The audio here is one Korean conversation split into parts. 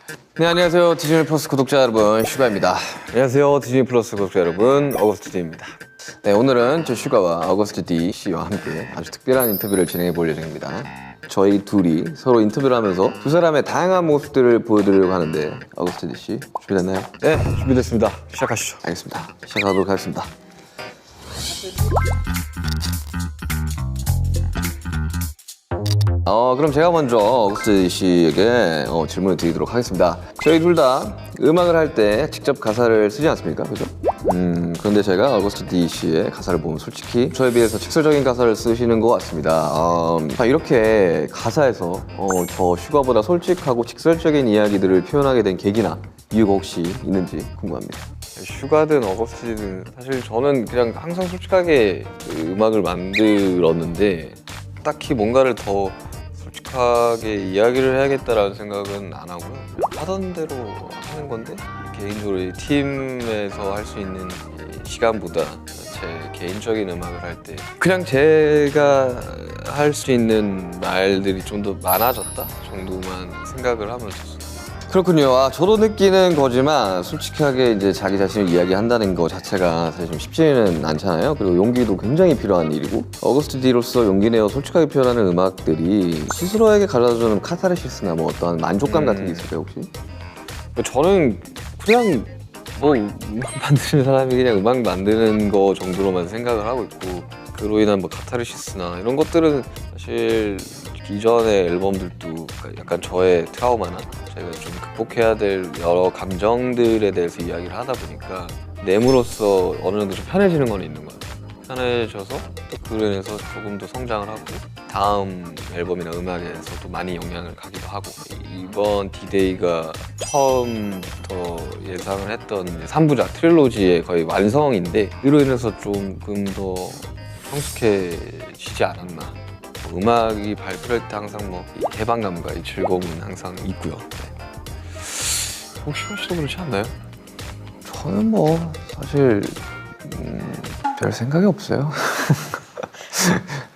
네, 안녕하세요. 디즈니 플러스 구독자 여러분, 슈가입니다. 안녕하세요. 디즈니 플러스 구독자 여러분, 어거스트 D입니다. 네, 오늘은 저 슈가와 어거스트 D 씨와 함께 아주 특별한 인터뷰를 진행해 볼 예정입니다. 저희 둘이 서로 인터뷰를 하면서 두 사람의 다양한 모습들을 보여드리려고 하는데, 어거스트 D 씨 준비됐나요? 네, 준비됐습니다. 시작하시죠. 알겠습니다. 시작하도록 하겠습니다. 그럼 제가 먼저 어거스트 씨에게 질문을 드리도록 하겠습니다. 저희 둘 다 음악을 할 때 직접 가사를 쓰지 않습니까? 그죠? 그런데 제가 어거스트 D 씨의 가사를 보면 솔직히 저에 비해서 직설적인 가사를 쓰시는 것 같습니다. 이렇게 가사에서 저 슈가보다 솔직하고 직설적인 이야기들을 표현하게 된 계기나 이유가 혹시 있는지 궁금합니다. 슈가든 어거스트든 사실 저는 그냥 항상 솔직하게 음악을 만들었는데 딱히 뭔가를 더 솔직하게 이야기를 해야겠다라는 생각은 안 하고요. 하던 대로 하는 건데 개인적으로 이 팀에서 할 수 있는 시간보다 제 개인적인 음악을 할 때 그냥 제가 할 수 있는 말들이 좀 더 많아졌다 정도만 생각을 하면 좋습니다. 그렇군요. 저도 느끼는 거지만 솔직하게 이제 자기 자신을 이야기한다는 거 자체가 사실 좀 쉽지는 않잖아요. 그리고 용기도 굉장히 필요한 일이고 어거스트 D로서 용기 내어 솔직하게 표현하는 음악들이 스스로에게 가져다주는 카타르시스나 뭐 어떠한 만족감 같은 게 있을까요 혹시? 저는 그냥 뭐 음악 만드는 사람이 그냥 음악 만드는 거 정도로만 생각을 하고 있고 그로 인한 뭐 카타르시스나 이런 것들은 사실 이전의 앨범들도 약간 저의 트라우마나 제가 좀 극복해야 될 여러 감정들에 대해서 이야기를 하다 보니까 내므로써 어느 정도 좀 편해지는 건 있는 것 같아요. 편해져서 또 그로 인해서 조금 더 성장을 하고 다음 앨범이나 음악에서도 많이 영향을 가기도 하고 이번 D-Day가 처음부터 예상을 했던 3부작 트릴로지의 거의 완성인데 이로 인해서 조금 더 성숙해지지 않았나. 음악이 발표할 때 항상 뭐 이 해방감과 이 즐거움은 항상 있고요. 네. 혹시 슈가 씨도 그렇지 않나요? 저는 뭐 사실 별 생각이 없어요.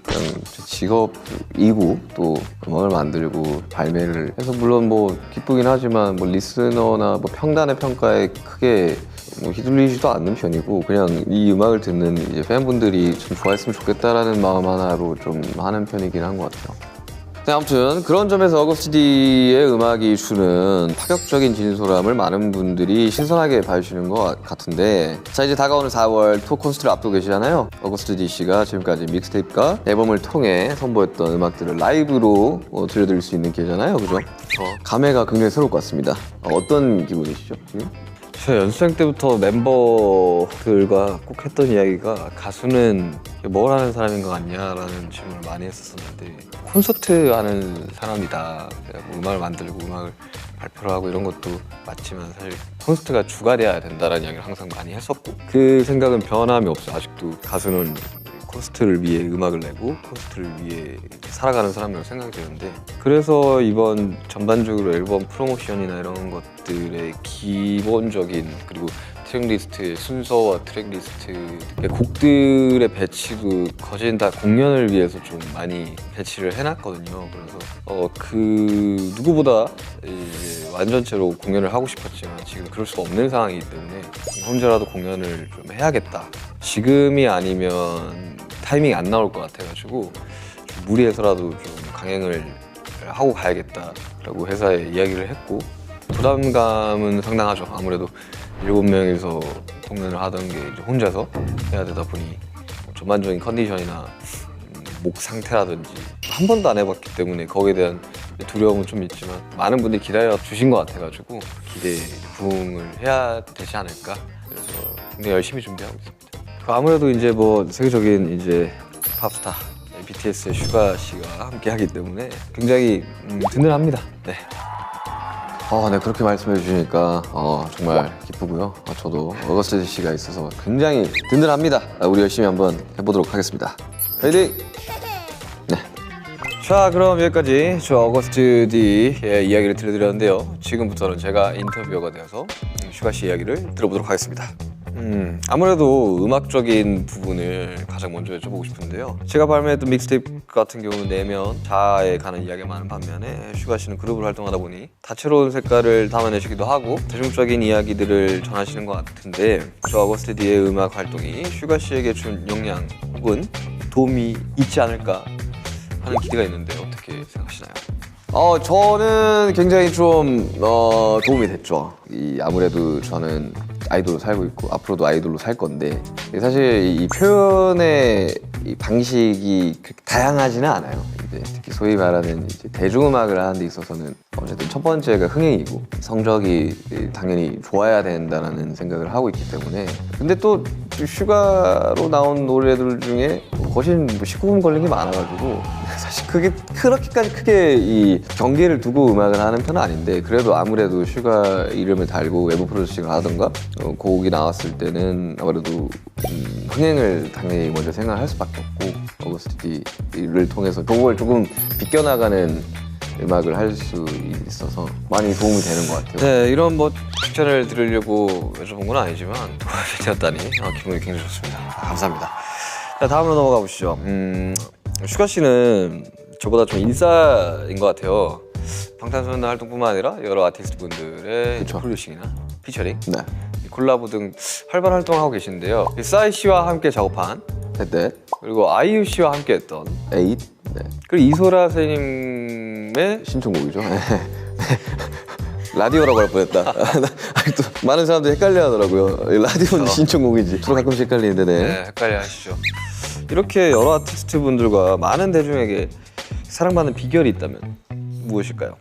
그냥 제 직업이고 또 음악을 만들고 발매를 해서 물론 뭐 기쁘긴 하지만 뭐 리스너나 뭐 평단의 평가에 크게 뭐 휘둘리지도 않는 편이고 그냥 이 음악을 듣는 이제 팬분들이 좀 좋아했으면 좋겠다라는 마음 하나로 좀 하는 편이긴 한 것 같아요. 네, 아무튼 그런 점에서 어거스트 D의 음악이 주는 파격적인 진솔함을 많은 분들이 신선하게 봐주시는 것 같은데 자 이제 다가오는 4월 투어 콘서트를 앞두고 계시잖아요. 어거스트 D 씨가 지금까지 믹스테이프과 앨범을 통해 선보였던 음악들을 라이브로 들려드릴 수 있는 기회잖아요. 그죠? 감회가 굉장히 새로울 것 같습니다. 어떤 기분이시죠 지금? 제가 연습생 때부터 멤버들과 꼭 했던 이야기가 가수는 뭘 하는 사람인 것 같냐라는 질문을 많이 했었는데 콘서트 하는 사람이다. 뭐 음악을 만들고 음악을 발표를 하고 이런 것도 맞지만 사실 콘서트가 주가 돼야 된다라는 이야기를 항상 많이 했었고 그 생각은 변함이 없어요. 아직도 가수는 콘서트를 위해 음악을 내고 콘서트를 위해 살아가는 사람이라고 생각이 되는데 그래서 이번 전반적으로 앨범 프로모션이나 이런 것들의 기본적인 그리고 트랙리스트의 순서와 트랙리스트의 곡들의 배치도 거진 다 공연을 위해서 좀 많이 배치를 해놨거든요. 그래서 그 누구보다 이제 완전체로 공연을 하고 싶었지만 지금 그럴 수가 없는 상황이기 때문에 혼자라도 공연을 좀 해야겠다. 지금이 아니면 타이밍이 안 나올 것 같아가지고 좀 무리해서라도 좀 강행을 하고 가야겠다라고 회사에 이야기를 했고 부담감은 상당하죠. 아무래도 7명이서 공연을 하던 게 이제 혼자서 해야 되다 보니 전반적인 컨디션이나 목 상태라든지 한 번도 안 해봤기 때문에 거기에 대한 두려움은 좀 있지만 많은 분들이 기다려 주신 것 같아가지고 기대에 부응을 해야 되지 않을까 그래서 굉장히 열심히 준비하고 있습니다. 아무래도 이제 뭐 세계적인 이제 팝스타 BTS의 슈가 씨가 함께 하기 때문에 굉장히 든든합니다. 네. 네, 그렇게 말씀해 주시니까 정말 기쁘고요. 저도 어거스트 씨가 있어서 굉장히 든든합니다. 우리 열심히 한번 해보도록 하겠습니다. 화이팅! 네. 자, 그럼 여기까지 저 어거스트 D의 이야기를 들려드렸는데요. 지금부터는 제가 인터뷰어가 되어서 슈가 씨 이야기를 들어보도록 하겠습니다. 아무래도 음악적인 부분을 가장 먼저 여쭤보고 싶은데요. 제가 발매했던 믹스테이프 같은 경우는 내면 자아에 관한 이야기가 많은 반면에 슈가 씨는 그룹으로 활동하다 보니 다채로운 색깔을 담아내시기도 하고 대중적인 이야기들을 전하시는 것 같은데 저 어거스트 D의 음악 활동이 슈가 씨에게 준 영향 혹은 도움이 있지 않을까 하는 기대가 있는데 어떻게 생각하시나요? 저는 굉장히 좀 도움이 됐죠. 아무래도 저는 아이돌로 살고 있고 앞으로도 아이돌로 살 건데 사실 이 표현의 이 방식이 그렇게 다양하지는 않아요. 이제 특히 소위 말하는 이제 대중음악을 하는 데 있어서는 어쨌든 첫 번째가 흥행이고 성적이 당연히 좋아야 된다는 생각을 하고 있기 때문에 근데 또 슈가로 나온 노래들 중에 거신 19금 걸린 게 많아가지고 사실 그게 그렇게까지 크게 이 경계를 두고 음악을 하는 편은 아닌데 그래도 아무래도 슈가 이름을 달고 외부 프로듀싱을 하던가 곡이 나왔을 때는 아무래도 흥행을 당연히 먼저 생각할 수밖에 없고 어거스트 D를 통해서 그걸 조금 비껴나가는 음악을 할 수 있어서 많이 도움이 되는 것 같아요. 네, 이런 뭐 칭찬을 들으려고 여쭤본 건 아니지만 도움이 되었다니 기분이 굉장히 좋습니다. 감사합니다. 자, 다음으로 넘어가 보시죠. 슈가 씨는 저보다 좀 인싸인 것 같아요. 방탄소년단 활동뿐만 아니라 여러 아티스트 분들의 프로듀싱이나 피처링, 네. 콜라보 등 활발한 활동을 하고 계신데요. 싸이 씨와 함께 작업한 네. 그리고 아이유 씨와 함께했던 에잇. 네. 그리고 이소라 선생님의 신청곡이죠. 라디오라고 할 뻔했다. 또 많은 사람들이 헷갈려 하더라고요. 라디오는 신청곡이지. 저도 가끔씩 헷갈리는데 네, 헷갈려 하시죠. 이렇게 여러 아티스트 분들과 많은 대중에게 사랑받는 비결이 있다면 무엇일까요?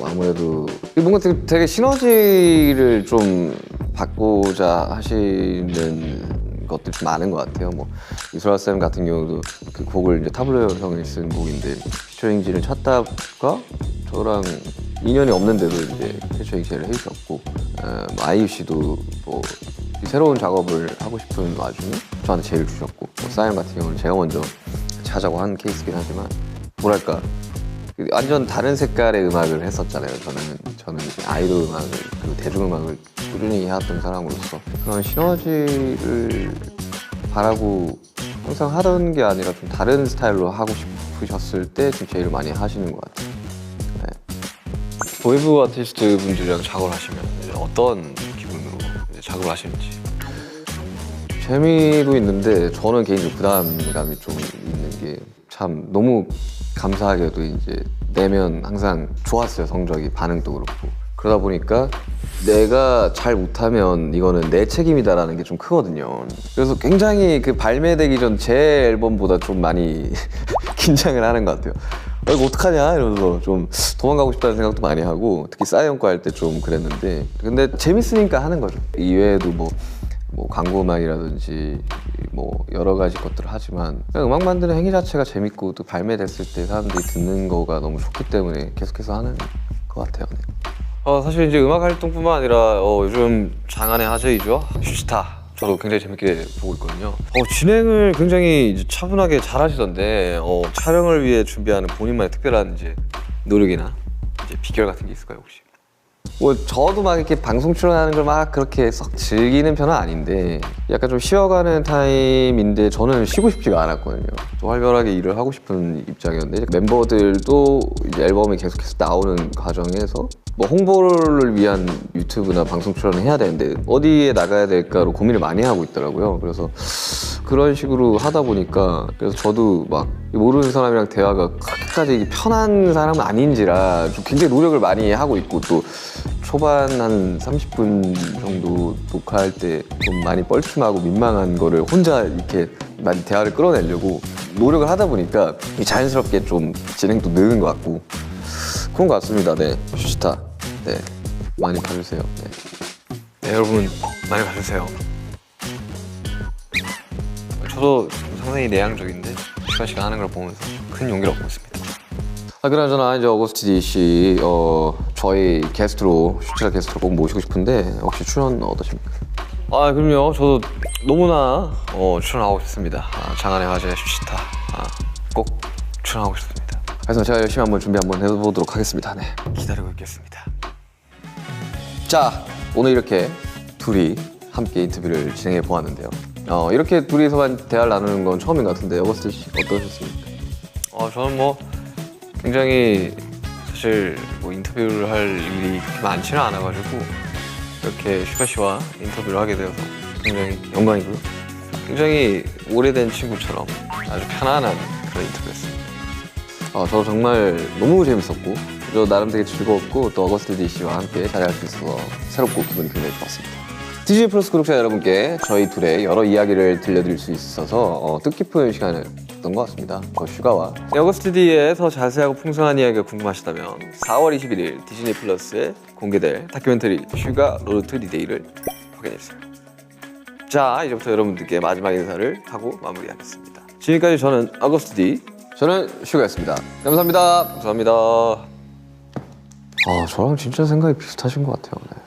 아무래도 뭔가 되게 시너지를 좀 받고자 하시는 것들이 좀 많은 것 같아요. 뭐 이소라 쌤 같은 경우도 그 곡을 이제 타블로 형이 쓴 곡인데 피처링지를 찾다가 저랑 인연이 없는데도 이제 피처링 제를 해주셨고 아이유 씨도 뭐 새로운 작업을 하고 싶은 와중에 저한테 제일 주셨고 싸이언 같은 경우는 제가 먼저 찾아고 한 케이스긴 하지만 뭐랄까 완전 다른 색깔의 음악을 했었잖아요. 저는 이제 아이돌 음악을 그리고 대중음악을 꾸준히 해왔던 사람으로서 그런 시너지를 바라고 항상 하던 게 아니라 좀 다른 스타일로 하고 싶으셨을 때 좀 제일 많이 하시는 것 같아요. 네. 웨이브 아티스트 분들이랑 작업을 하시면 이제 어떤 기분으로 이제 작업을 하시는지 재미도 있는데 저는 개인적으로 부담감이 좀 있는 게 참 너무 감사하게도 이제 내면 항상 좋았어요. 성적이 반응도 그렇고 그러다 보니까 내가 잘 못하면 이거는 내 책임이다라는 게 좀 크거든요. 그래서 굉장히 그 발매되기 전 제 앨범보다 좀 많이 긴장을 하는 것 같아요. 이거 어떡하냐 이러면서 좀 도망가고 싶다는 생각도 많이 하고 특히 싸이언 거 할 때 좀 그랬는데 근데 재밌으니까 하는 거죠. 이외에도 뭐 광고 음악이라든지 뭐 여러 가지 것들을 하지만 그냥 음악 만드는 행위 자체가 재밌고 또 발매됐을 때 사람들이 듣는 거가 너무 좋기 때문에 계속해서 하는 것 같아요. 네. 사실 이제 음악 활동뿐만 아니라 요즘 장안의 화제이죠. 슈스타. 저도 굉장히 재밌게 보고 있거든요. 진행을 굉장히 이제 차분하게 잘 하시던데 촬영을 위해 준비하는 본인만의 특별한 이제 노력이나 이제 비결 같은 게 있을까요 혹시? 뭐 저도 막 이렇게 방송 출연하는 걸 막 그렇게 썩 즐기는 편은 아닌데 약간 좀 쉬어가는 타임인데 저는 쉬고 싶지가 않았거든요. 좀 활발하게 일을 하고 싶은 입장이었는데 멤버들도 이제 앨범이 계속해서 나오는 과정에서 뭐 홍보를 위한 유튜브나 방송 출연을 해야 되는데 어디에 나가야 될까로 고민을 많이 하고 있더라고요. 그래서 그런 식으로 하다 보니까 그래서 저도 막 모르는 사람이랑 대화가 그렇게까지 편한 사람은 아닌지라 좀 굉장히 노력을 많이 하고 있고 또 초반 한 30분 정도 녹화할 때 좀 많이 뻘쭘하고 민망한 거를 혼자 이렇게 많이 대화를 끌어내려고 노력을 하다 보니까 자연스럽게 좀 진행도 느는 것 같고 그런 것 같습니다. 네, 슈스타. 네, 많이 봐주세요. 네, 여러분 많이 봐주세요. 저도 상당히 내향적인데 슈가 씨가 하는 걸 보면서 큰 용기를 얻고 있습니다. 그나저나 이제 어거스트 D 씨 저희 게스트로 슈츠라 게스트로 꼭 모시고 싶은데 혹시 출연 어떠십니까? 그럼요. 저도 너무나 출연하고 싶습니다. 장안의 화제 슈스타 꼭 출연하고 싶습니다. 그래서 제가 열심히 한번 준비 한번 해보도록 하겠습니다. 네. 기다리고 있겠습니다. 자, 오늘 이렇게 둘이 함께 인터뷰를 진행해 보았는데요. 이렇게 둘이서만 대화를 나누는 건 처음인 것 같은데 어거스트 씨 어떠셨습니까? 저는 뭐 굉장히 사실 뭐 인터뷰를 할 일이 그렇게 많지는 않아가지고 이렇게 슈가 씨와 인터뷰를 하게 되어서 굉장히 영광이고요. 굉장히 오래된 친구처럼 아주 편안한 그런 인터뷰였습니다. 저도 정말 너무 재밌었고 저 나름 되게 즐거웠고 또 어거스트 DC와 함께 자리할 수 있어서 새롭고 기분이 굉장히 좋았습니다. 디즈니 플러스 구독자 여러분께 저희 둘의 여러 이야기를 들려드릴 수 있어서 뜻깊은 시간이었던 것 같습니다. 슈가와 어거스트 D의 더 자세하고 풍성한 이야기가 궁금하시다면 4월 21일 디즈니 플러스에 공개될 다큐멘터리 슈가 로드 투 리데이를 확인해주세요. 자, 이제부터 여러분들께 마지막 인사를 하고 마무리하겠습니다. 지금까지 저는 어거스트 D, 저는 슈가였습니다. 감사합니다. 감사합니다. 저랑 진짜 생각이 비슷하신 것 같아요. 네.